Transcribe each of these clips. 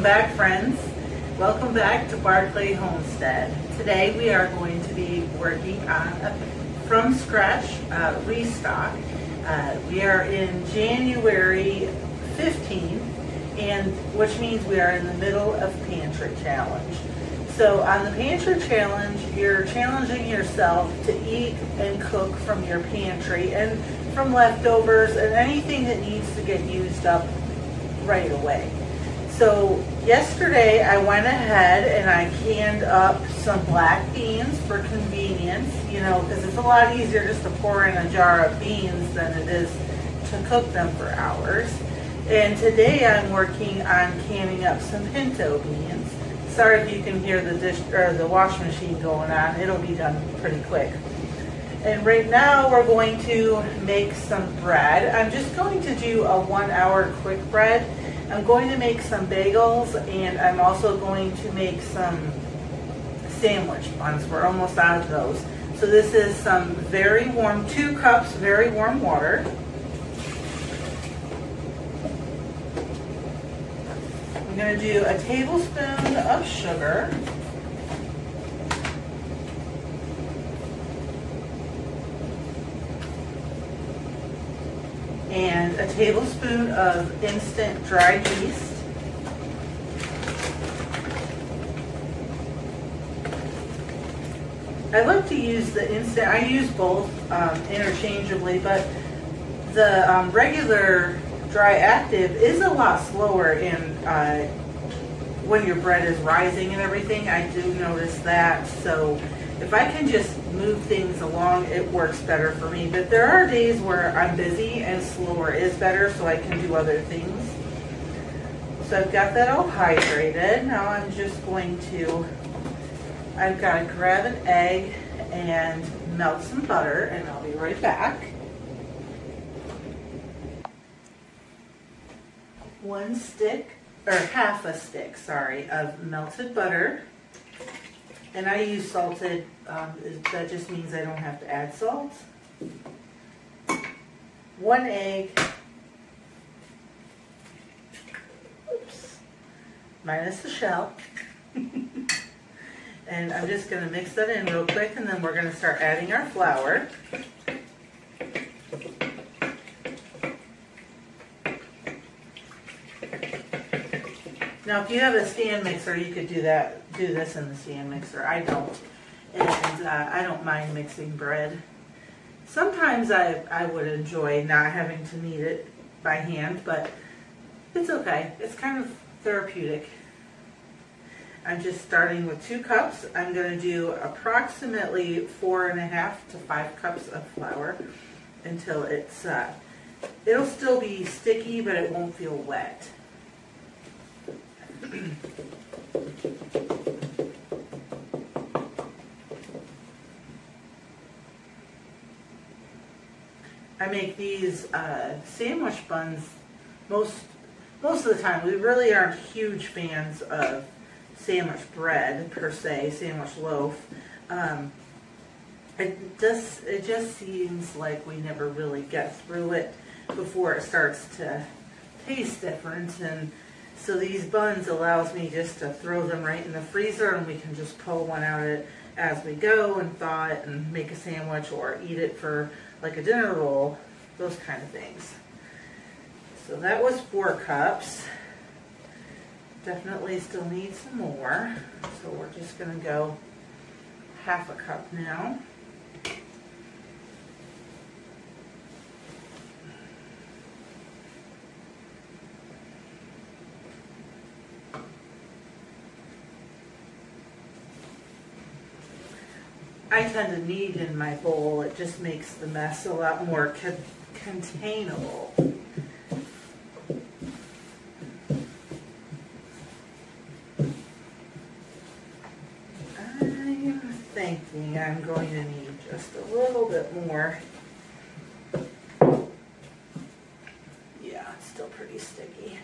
back, friends. Welcome back to Barclay Homestead. Today we are going to be working on a from scratch restock. We are in January 15th, and which means we are in the middle of Pantry Challenge. So on the Pantry Challenge, you're challenging yourself to eat and cook from your pantry and from leftovers and anything that needs to get used up right away. So yesterday I went ahead and I canned up some black beans for convenience, you know, because it's a lot easier just to pour in a jar of beans than it is to cook them for hours. And today I'm working on canning up some pinto beans. Sorry if you can hear the dish or the wash machine going on. It'll be done pretty quick. And right now we're going to make some bread. I'm just going to do a 1 hour quick bread. I'm going to make some bagels, and I'm also going to make some sandwich buns. We're almost out of those. So this is some very warm, 2 cups very warm water. I'm going to do a tablespoon of sugar. And a tablespoon of instant dry yeast. I like to use the instant, I use both interchangeably, but the regular dry active is a lot slower in when your bread is rising and everything. I do notice that, so if I can just move things along, it works better for me. But there are days where I'm busy and slower is better, so I can do other things. So I've got that all hydrated. Now I'm just going to, I've got to grab an egg and melt some butter, and I'll be right back. 1 stick, or half a stick, sorry, of melted butter. And I use salted, that just means I don't have to add salt. 1 egg, oops, minus the shell. And I'm just going to mix that in real quick, and then we're going to start adding our flour. Now, if you have a stand mixer, you could do this in the stand mixer. I don't, and I don't mind mixing bread. Sometimes I would enjoy not having to knead it by hand, but it's okay. It's kind of therapeutic. I'm just starting with 2 cups. I'm going to do approximately 4.5 to 5 cups of flour until it's, it'll still be sticky, but it won't feel wet. I make these sandwich buns most of the time. We really aren't huge fans of sandwich bread per se, sandwich loaf. It just seems like we never really get through it before it starts to taste different, and so these buns allows me just to throw them right in the freezer, and we can just pull one out as we go and thaw it and make a sandwich or eat it for like a dinner roll, those kind of things. So that was 4 cups. Definitely still need some more. So we're just going to go half a cup now. I tend to knead in my bowl. It just makes the mess a lot more containable. I'm thinking I'm going to need just a little bit more. Yeah, it's still pretty sticky.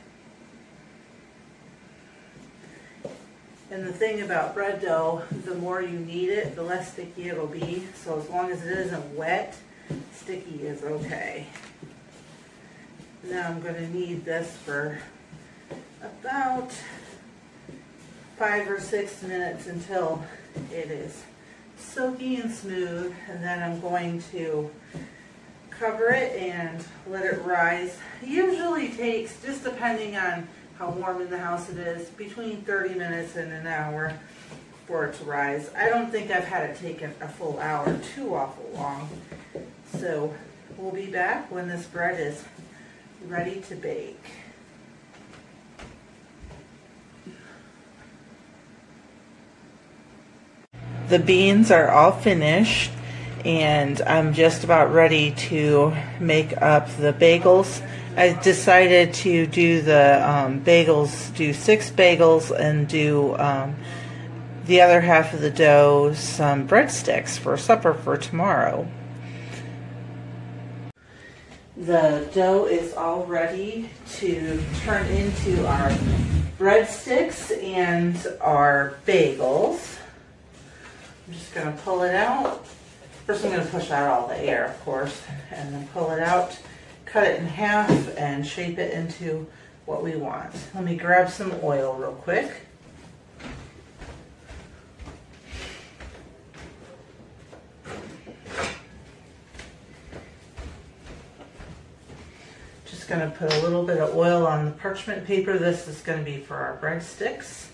And the thing about bread dough, the more you knead it, the less sticky it'll be. So as long as it isn't wet, sticky is okay. Now I'm going to knead this for about 5 or 6 minutes until it is silky and smooth, and then I'm going to cover it and let it rise. It usually takes, just depending on how warm in the house it is, between 30 minutes and an hour for it to rise. I don't think I've had it take a full hour, too awful long. So we'll be back when this bread is ready to bake. The beans are all finished, and I'm just about ready to make up the bagels. I decided to do the bagels, do 6 bagels, and do the other half of the dough, some breadsticks for supper for tomorrow. The dough is all ready to turn into our breadsticks and our bagels. I'm just going to pull it out. First I'm going to push out all the air, of course, and then pull it out, cut it in half, and shape it into what we want. Let me grab some oil real quick. Just going to put a little bit of oil on the parchment paper. This is going to be for our breadsticks.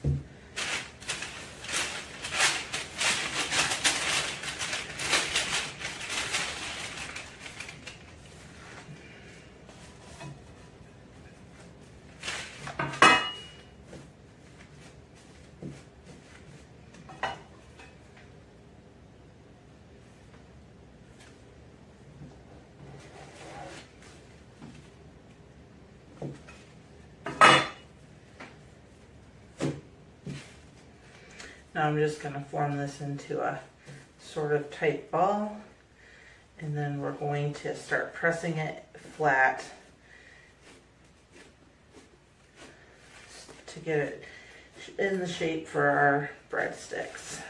Now I'm just going to form this into a sort of tight ball, and then we're going to start pressing it flat to get it in the shape for our breadsticks.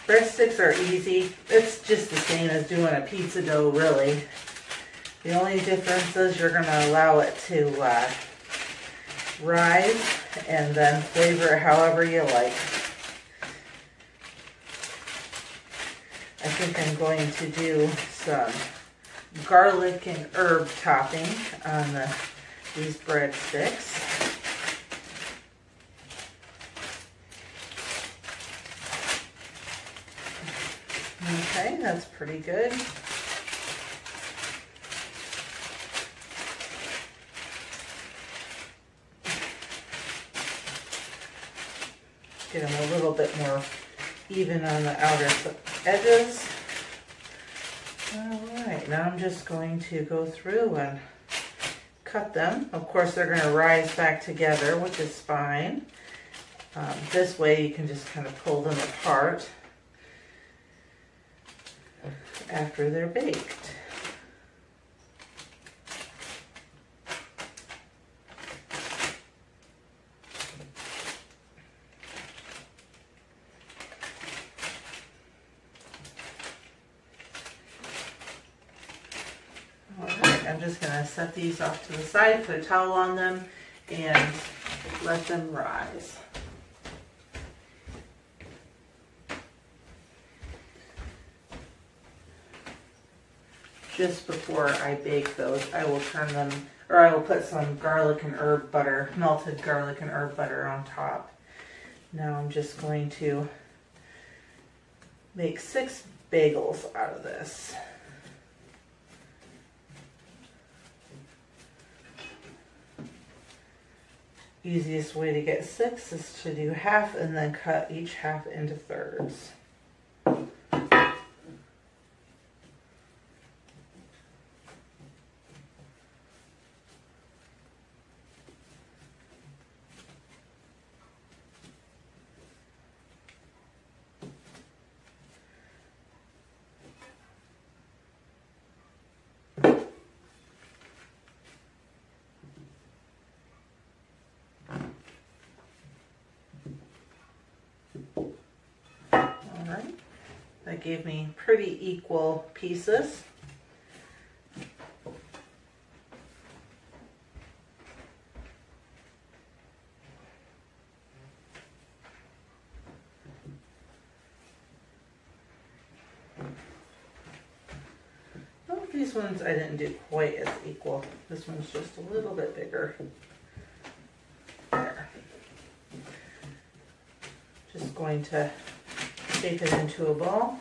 Breadsticks are easy. It's just the same as doing a pizza dough, really. The only difference is you're going to allow it to rise and then flavor it however you like. I think I'm going to do some garlic and herb topping on these breadsticks. Okay, that's pretty good. Get them a little bit more even on the outer edges. Alright, now I'm just going to go through and cut them. Of course, they're going to rise back together, which is fine. This way you can just kind of pull them apart after they're baked. Alright, I'm just going to set these off to the side, put a towel on them, and let them rise. Just before I bake those, I will turn them, or I will put some garlic and herb butter, melted garlic and herb butter on top. Now I'm just going to make 6 bagels out of this. Easiest way to get 6 is to do half and then cut each half into thirds. Alright, That gave me pretty equal pieces. Oh, these ones I didn't do quite as equal. This one's just a little bit bigger. There. Just going to shape it into a ball.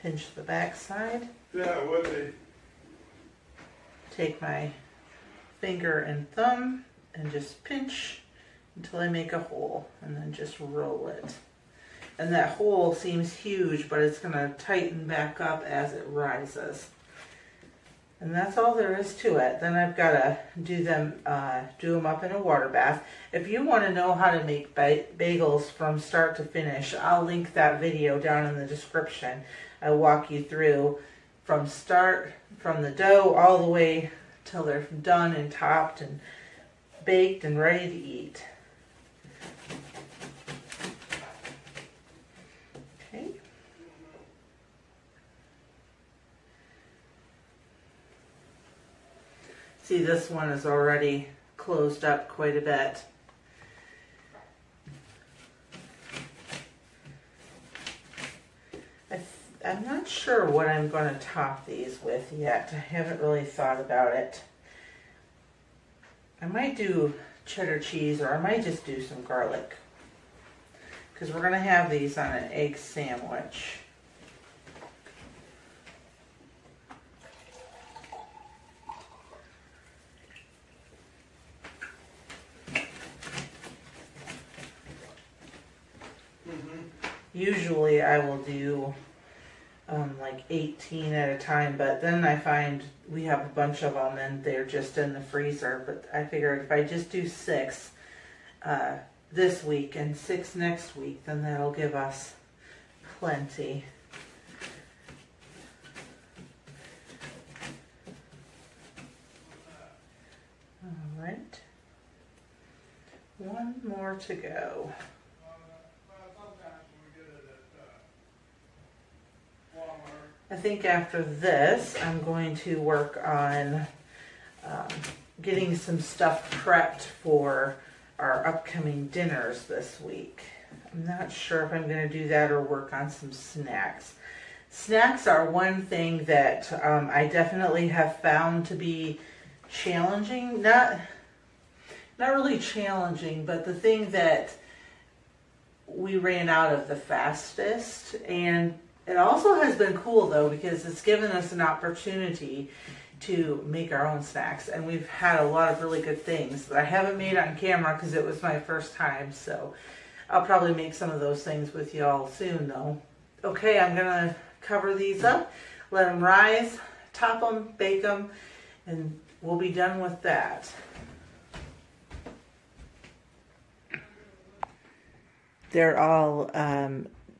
Pinch the back side. Yeah, it would be. Take my finger and thumb and just pinch until I make a hole, and then just roll it. And that hole seems huge, but it's going to tighten back up as it rises. And that's all there is to it. Then I've got to do them up in a water bath. If you want to know how to make bagels from start to finish, I'll link that video down in the description. I walk you through from the dough all the way till they're done and topped and baked and ready to eat. Okay. See, this one is already closed up quite a bit. I'm not sure what I'm going to top these with yet. I haven't really thought about it. I might do cheddar cheese, or I might just do some garlic, because we're going to have these on an egg sandwich. Usually I will do like 18 at a time, but then I find we have a bunch of them and they're just in the freezer. But I figured if I just do 6 this week and 6 next week, then that'll give us plenty. All right, one more to go. I think after this, I'm going to work on getting some stuff prepped for our upcoming dinners this week. I'm not sure if I'm going to do that or work on some snacks. Snacks are one thing that I definitely have found to be challenging. Not really challenging, but the thing that we ran out of the fastest. And it also has been cool though, because it's given us an opportunity to make our own snacks, and we've had a lot of really good things that I haven't made on camera because it was my first time, so I'll probably make some of those things with y'all soon though. Okay, I'm gonna cover these up, let them rise, top them, bake them, and we'll be done with that. They're all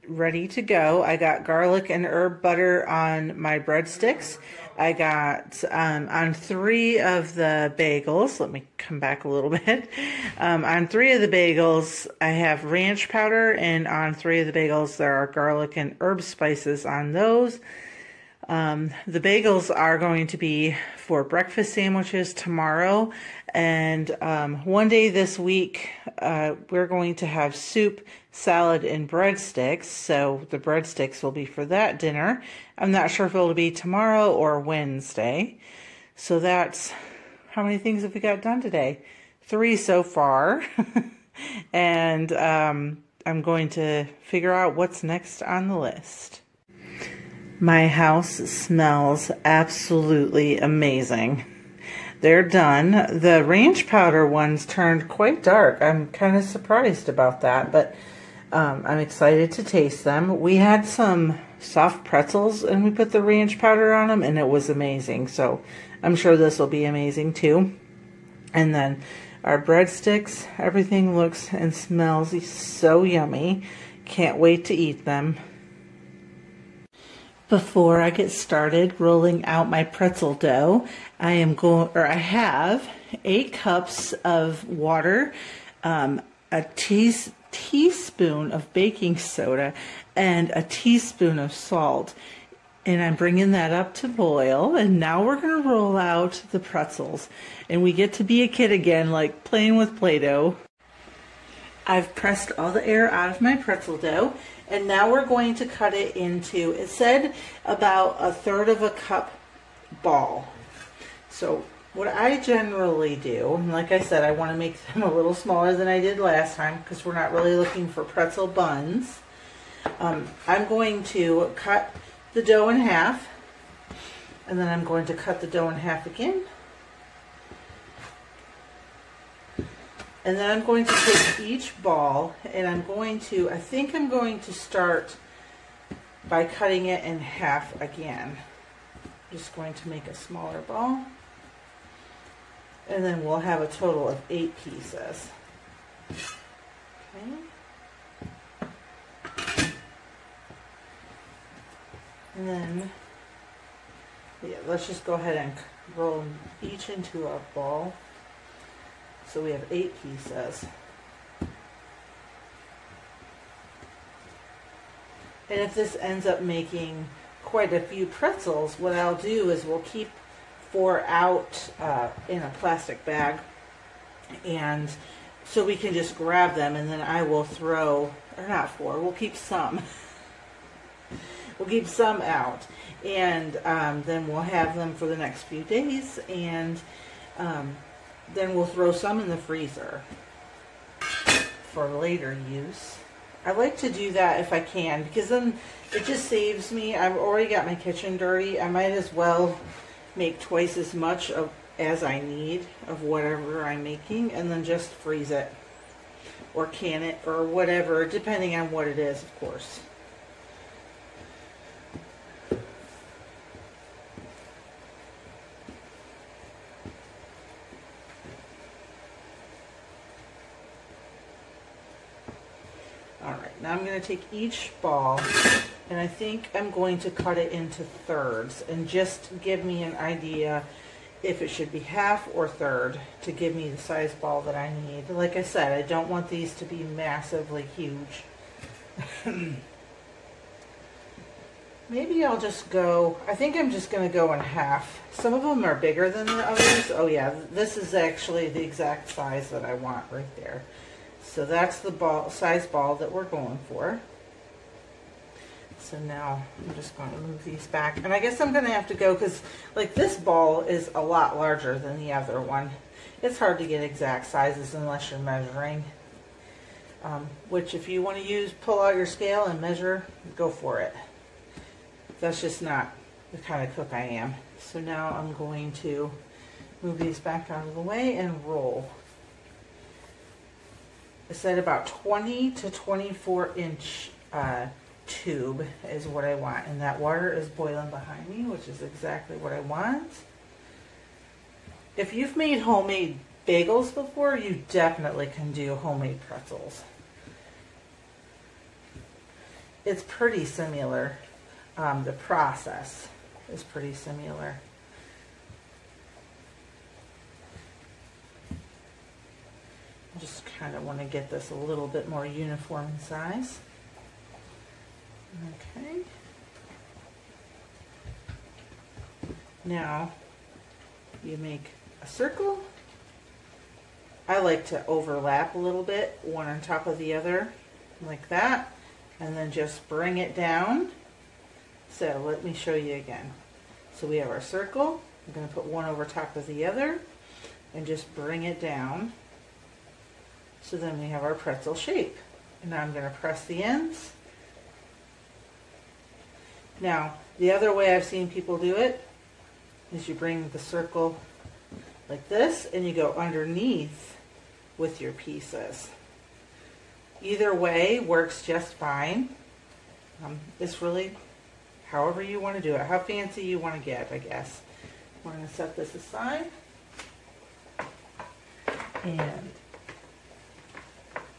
ready to go. I got garlic and herb butter on my breadsticks. I got on 3 of the bagels, let me come back a little bit. On 3 of the bagels, I have ranch powder, and on 3 of the bagels, there are garlic and herb spices on those. The bagels are going to be for breakfast sandwiches tomorrow, and one day this week we're going to have soup, salad, and breadsticks, so the breadsticks will be for that dinner. I'm not sure if it'll be tomorrow or Wednesday. So that's, how many things have we got done today? 3 so far. And I'm going to figure out what's next on the list. My house smells absolutely amazing. They're done. The ranch powder ones turned quite dark. I'm kind of surprised about that, but I'm excited to taste them. We had some soft pretzels and we put the ranch powder on them, and it was amazing. So I'm sure this will be amazing too. And then our breadsticks, everything looks and smells so yummy. Can't wait to eat them. Before I get started rolling out my pretzel dough, I have 8 cups of water. I'm a teaspoon of baking soda and a teaspoon of salt. And I'm bringing that up to boil, and now we're going to roll out the pretzels. And we get to be a kid again, like playing with Play-Doh. I've pressed all the air out of my pretzel dough, and now we're going to cut it into, it said about 1/3 of a cup ball. So what I generally do, and like I said, I want to make them a little smaller than I did last time because we're not really looking for pretzel buns. I'm going to cut the dough in half, and then I'm going to cut the dough in half again. And then I'm going to take each ball, and I think I'm going to start by cutting it in half again. I'm just going to make a smaller ball. And then we'll have a total of 8 pieces. Okay. And then, yeah, let's just go ahead and roll them each into a ball. So we have 8 pieces. And if this ends up making quite a few pretzels, what I'll do is we'll keep 4 out in a plastic bag, and so we can just grab them, and then I will throw, or not 4, we'll keep some. We'll keep some out, and then we'll have them for the next few days, and then we'll throw some in the freezer for later use. I like to do that if I can, because then it just saves me. I've already got my kitchen dirty. I might as well make twice as much as I need of whatever I'm making, and then just freeze it or can it or whatever, depending on what it is, of course. Alright, now I'm going to take each ball, and I think I'm going to cut it into thirds, and just give me an idea if it should be half or third to give me the size ball that I need. Like I said, I don't want these to be massively huge. Maybe I'll just go, I think I'm just going to go in half. Some of them are bigger than the others. Oh yeah, this is actually the exact size that I want right there. So that's the size ball that we're going for. So now I'm just going to move these back. And I guess I'm going to have to go, because like this ball is a lot larger than the other one. It's hard to get exact sizes unless you're measuring. Which if you want to pull out your scale and measure, go for it. That's just not the kind of cook I am. So now I'm going to move these back out of the way and roll. I said about 20 to 24 inch tube is what I want, and that water is boiling behind me, which is exactly what I want. If you've made homemade bagels before, you definitely can do homemade pretzels. It's pretty similar. The process is pretty similar. I just kind of want to get this a little bit more uniform in size. Okay. Now you make a circle. I like to overlap a little bit, one on top of the other, like that, and then just bring it down. So let me show you again. So we have our circle. I'm going to put one over top of the other and just bring it down. So then we have our pretzel shape. And now I'm going to press the ends. Now, the other way I've seen people do it is you bring the circle like this and you go underneath with your pieces. Either way works just fine. It's really however you want to do it, how fancy you want to get, I guess. We're going to set this aside. And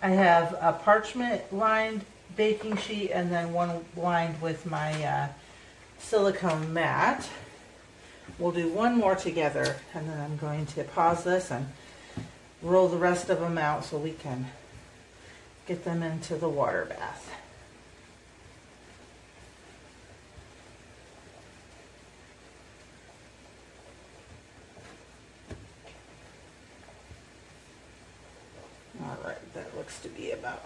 I have a parchment lined baking sheet and then one lined with my silicone mat. We'll do one more together, and then I'm going to pause this and roll the rest of them out so we can get them into the water bath. All right, that looks to be about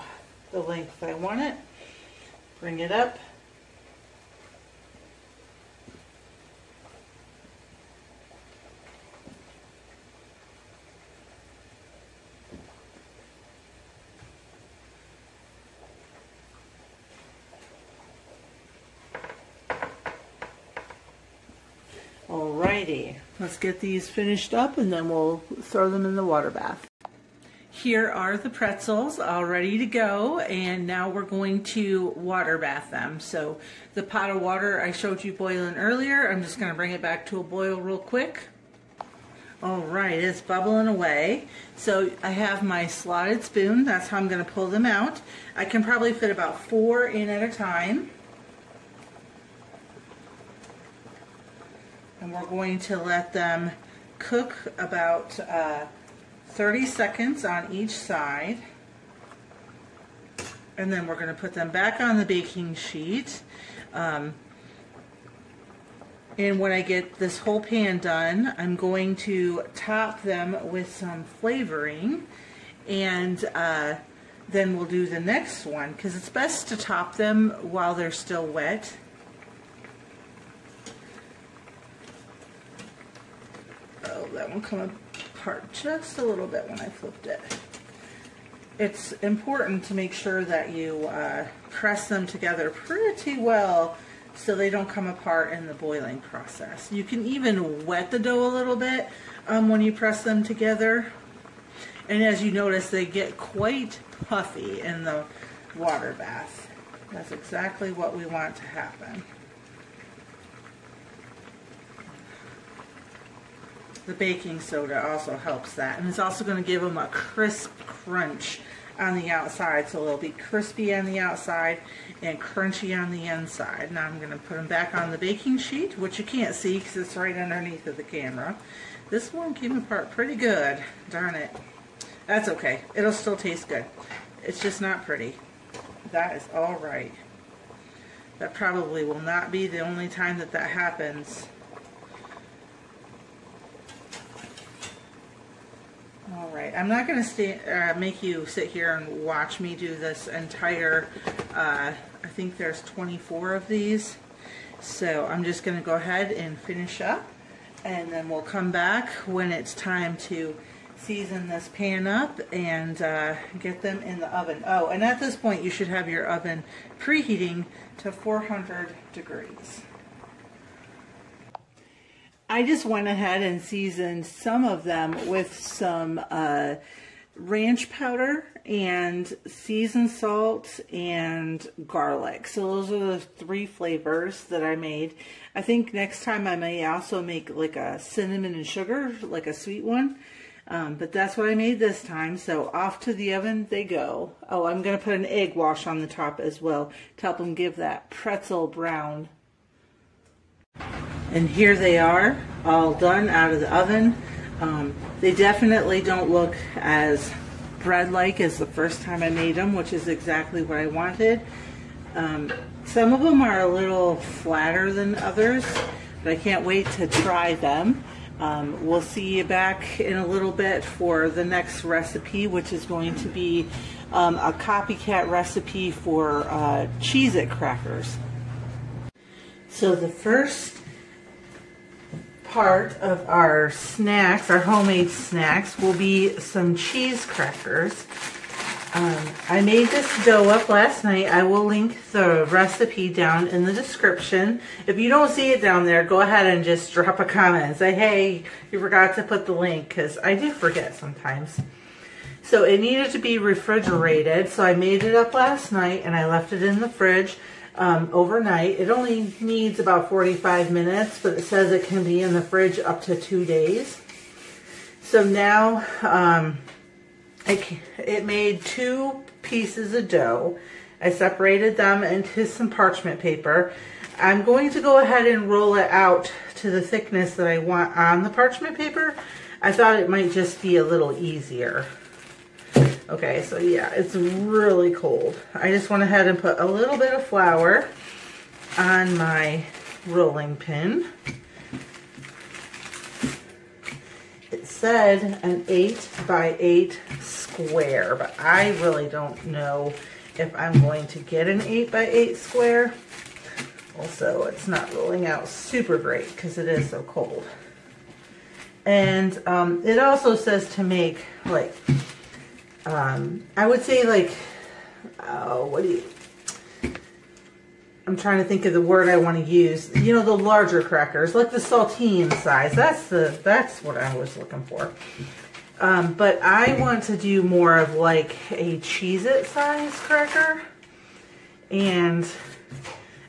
the length I want it. Bring it up. Alrighty, let's get these finished up and then we'll throw them in the water bath. Here are the pretzels all ready to go, and now we're going to water bath them. So the pot of water I showed you boiling earlier, I'm just going to bring it back to a boil real quick. Alright, it's bubbling away. So I have my slotted spoon, that's how I'm going to pull them out. I can probably fit about 4 in at a time. And we're going to let them cook about 30 seconds on each side. And then we're going to put them back on the baking sheet. And when I get this whole pan done, I'm going to top them with some flavoring. And then we'll do the next one, because it's best to top them while they're still wet. Oh, that one come apart just a little bit when I flipped it. It's important to make sure that you press them together pretty well so they don't come apart in the boiling process. You can even wet the dough a little bit when you press them together. And as you notice, they get quite puffy in the water bath. That's exactly what we want to happen. The baking soda also helps that, and it's also going to give them a crisp crunch on the outside, so they'll be crispy on the outside and crunchy on the inside. Now I'm going to put them back on the baking sheet, which you can't see because it's right underneath of the camera. This one came apart pretty good, darn it. That's okay, it'll still taste good. It's just not pretty. That is all right. That probably will not be the only time that that happens. Alright, I'm not going to make you sit here and watch me do this entire, I think there's 24 of these. So I'm just going to go ahead and finish up, and then we'll come back when it's time to season this pan up and get them in the oven. Oh, and at this point you should have your oven preheating to 400 degrees. I just went ahead and seasoned some of them with some ranch powder and seasoned salt and garlic. So those are the 3 flavors that I made. I think next time I may also make like a cinnamon and sugar, like a sweet one. But that's what I made this time. So off to the oven they go. Oh, I'm going to put an egg wash on the top as well to help them give that pretzel brown. And here they are, all done out of the oven. They definitely don't look as bread-like as the first time I made them, which is exactly what I wanted. Some of them are a little flatter than others, but I can't wait to try them. We'll see you back in a little bit for the next recipe, which is going to be a copycat recipe for Cheez-It crackers. So the first part of our snacks, our homemade snacks, will be some cheese crackers. I made this dough up last night. I will link the recipe down in the description. If you don't see it down there, go ahead and just drop a comment and say, hey, you forgot to put the link, because I do forget sometimes. So it needed to be refrigerated, so I made it up last night and I left it in the fridge overnight. It only needs about 45 minutes, but it says it can be in the fridge up to 2 days. So now it made 2 pieces of dough. I separated them into some parchment paper. I'm going to go ahead and roll it out to the thickness that I want on the parchment paper. I thought it might just be a little easier. Okay, so yeah, it's really cold. I just went ahead and put a little bit of flour on my rolling pin. It said an 8 by 8 square, but I really don't know if I'm going to get an 8 by 8 square. Also, it's not rolling out super great because it is so cold. And it also says to make like, I would say like, I'm trying to think of the word I want to use. You know, the larger crackers, like the saltine size. That's what I was looking for. But I want to do more of like a Cheez-It size cracker. And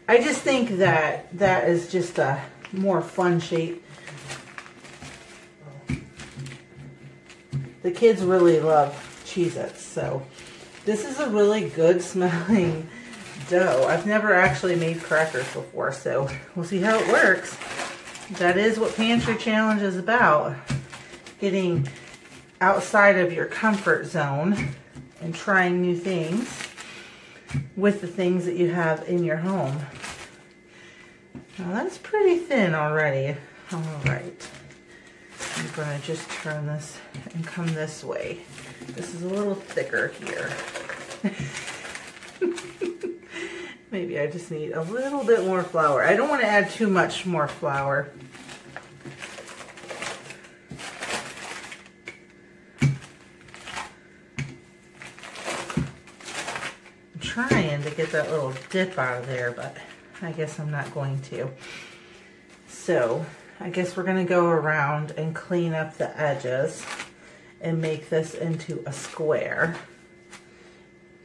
I just think that that is just a more fun shape. The kids really love Cheez-Its, so this is a really good smelling dough. I've never actually made crackers before, so we'll see how it works. That is what Pantry Challenge is about. Getting outside of your comfort zone and trying new things with the things that you have in your home. Now that's pretty thin already. All right. I'm going to just turn this and come this way. This is a little thicker here. Maybe I just need a little bit more flour. I don't want to add too much more flour. I'm trying to get that little dip out of there, but I guess I'm not going to. So I guess we're going to go around and clean up the edges and make this into a square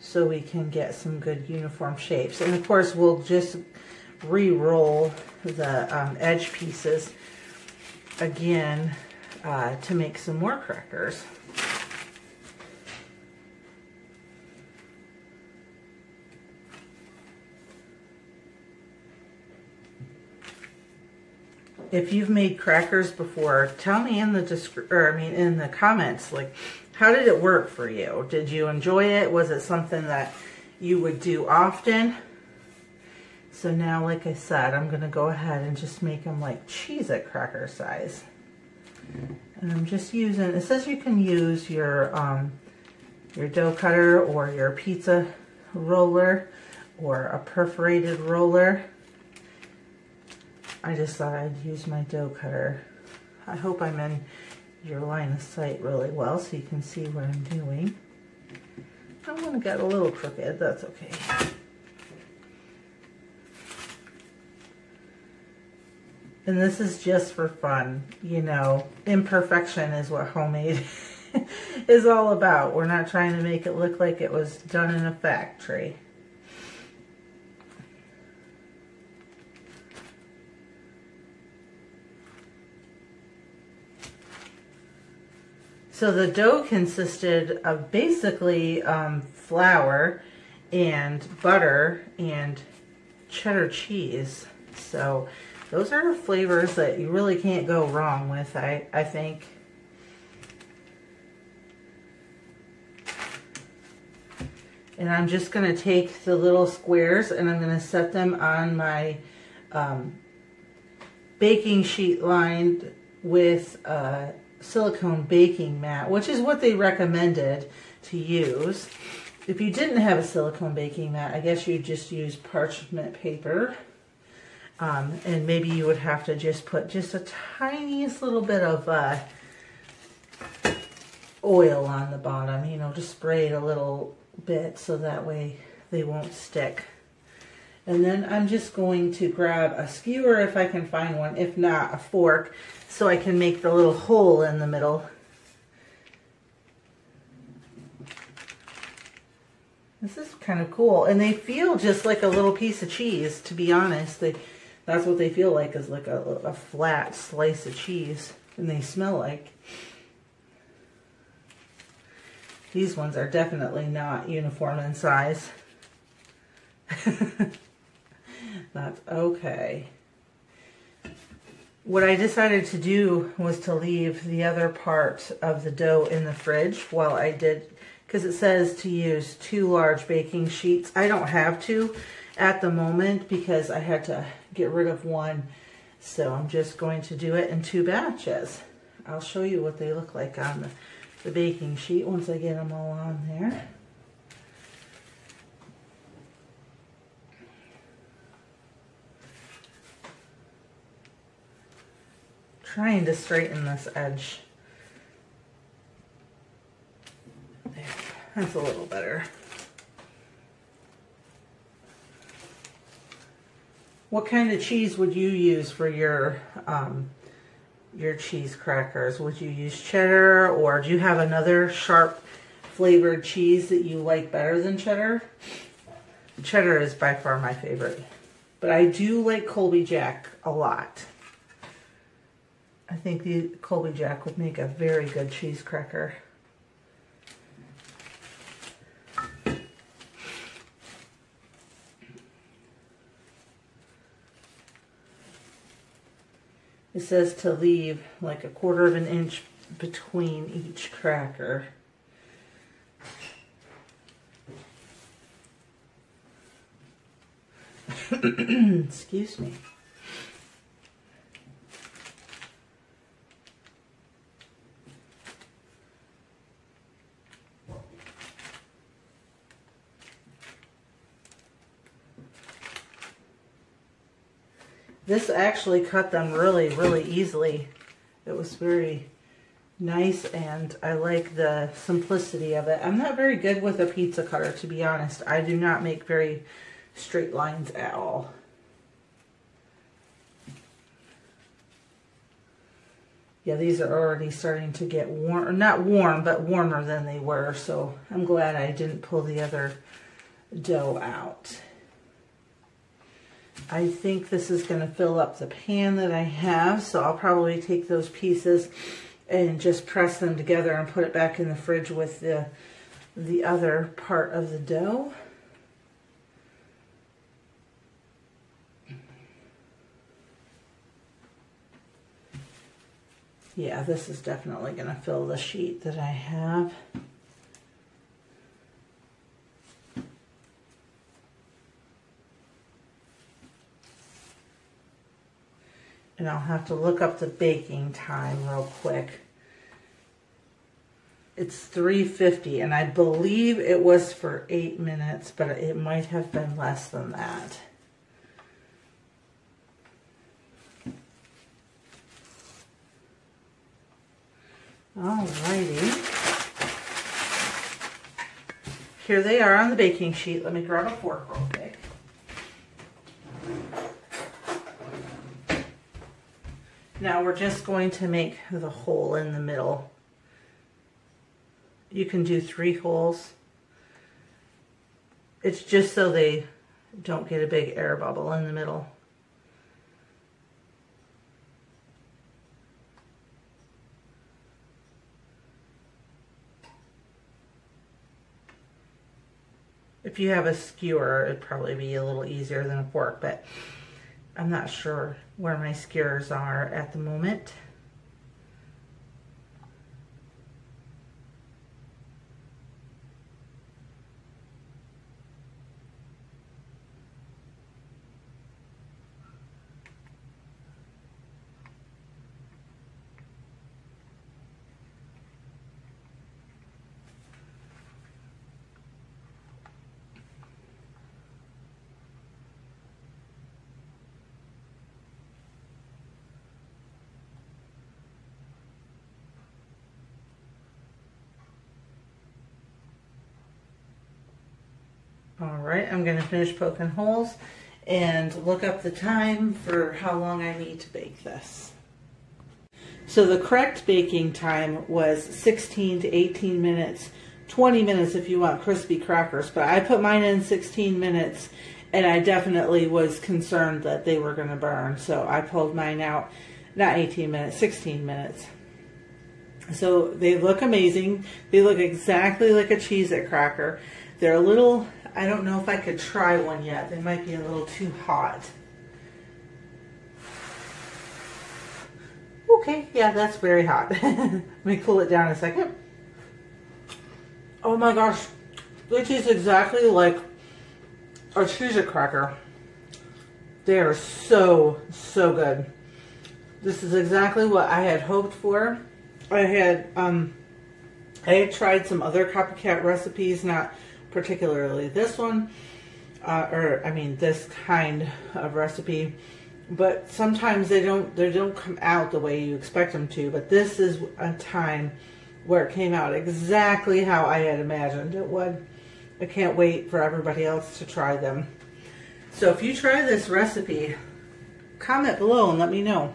so we can get some good uniform shapes. And of course we'll just re-roll the edge pieces again to make some more crackers. If you've made crackers before, tell me in the in the comments, like, how did it work for you? Did you enjoy it? Was it something that you would do often? So now, like I said, I'm gonna go ahead and just make them like Cheez-It cracker size. And I'm just using, it says you can use your dough cutter or your pizza roller or a perforated roller. I just thought I'd use my dough cutter. I hope I'm in your line of sight really well so you can see what I'm doing. I want to get a little crooked, that's okay. And this is just for fun, you know. Imperfection is what homemade is all about. We're not trying to make it look like it was done in a factory. So the dough consisted of basically flour and butter and cheddar cheese. So those are flavors that you really can't go wrong with, I think. And I'm just going to take the little squares and I'm going to set them on my baking sheet lined with silicone baking mat, which is what they recommended to use. If you didn't have a silicone baking mat, I guess you'd just use parchment paper. And maybe you would have to just put just a tiniest little bit of oil on the bottom, you know, just spray it a little bit so that way they won't stick. And then I'm just going to grab a skewer if I can find one, if not a fork, so I can make the little hole in the middle. This is kind of cool. And they feel just like a little piece of cheese, to be honest. That's what they feel like, is like a flat slice of cheese. And they smell like. These ones are definitely not uniform in size. That's okay. What I decided to do was to leave the other part of the dough in the fridge while I did because it says to use 2 large baking sheets. I don't have to at the moment because I had to get rid of one. So I'm just going to do it in 2 batches. I'll show you what they look like on the baking sheet once I get them all on there. Trying to straighten this edge. There, that's a little better. What kind of cheese would you use for your cheese crackers? Would you use cheddar, or do you have another sharp flavored cheese that you like better than cheddar? Cheddar is by far my favorite, but I do like Colby Jack a lot. I think the Colby Jack would make a very good cheese cracker. It says to leave like 1/4 of an inch between each cracker. Excuse me. This actually cut them really, really easily. It was very nice, and I like the simplicity of it. I'm not very good with a pizza cutter, to be honest. I do not make very straight lines at all. Yeah, these are already starting to get warm, or not warm, but warmer than they were, so I'm glad I didn't pull the other dough out. I think this is going to fill up the pan that I have, so I'll probably take those pieces and just press them together and put it back in the fridge with the other part of the dough. Yeah, this is definitely going to fill the sheet that I have. And I'll have to look up the baking time real quick. It's 350, and I believe it was for 8 minutes, but it might have been less than that. Alrighty. Here they are on the baking sheet. Let me grab a fork real quick. Now we're just going to make the hole in the middle. You can do 3 holes. It's just so they don't get a big air bubble in the middle. If you have a skewer, it'd probably be a little easier than a fork, but I'm not sure where my skewers are at the moment. All right, I'm going to finish poking holes and look up the time for how long I need to bake this. So the correct baking time was 16 to 18 minutes, 20 minutes if you want crispy crackers, but I put mine in 16 minutes and I definitely was concerned that they were going to burn, so I pulled mine out, not 18 minutes, 16 minutes. So they look amazing. They look exactly like a Cheez-It cracker. They're a little, I don't know if I could try one yet. They might be a little too hot. Okay, yeah, that's very hot. Let me cool it down a second. Oh my gosh, they taste exactly like a Cheez-It cracker. They are so, so good. This is exactly what I had hoped for. I had tried some other copycat recipes, not particularly this one, this kind of recipe. But sometimes they don't come out the way you expect them to. But this is a time where it came out exactly how I had imagined it would. I can't wait for everybody else to try them. So if you try this recipe, comment below and let me know.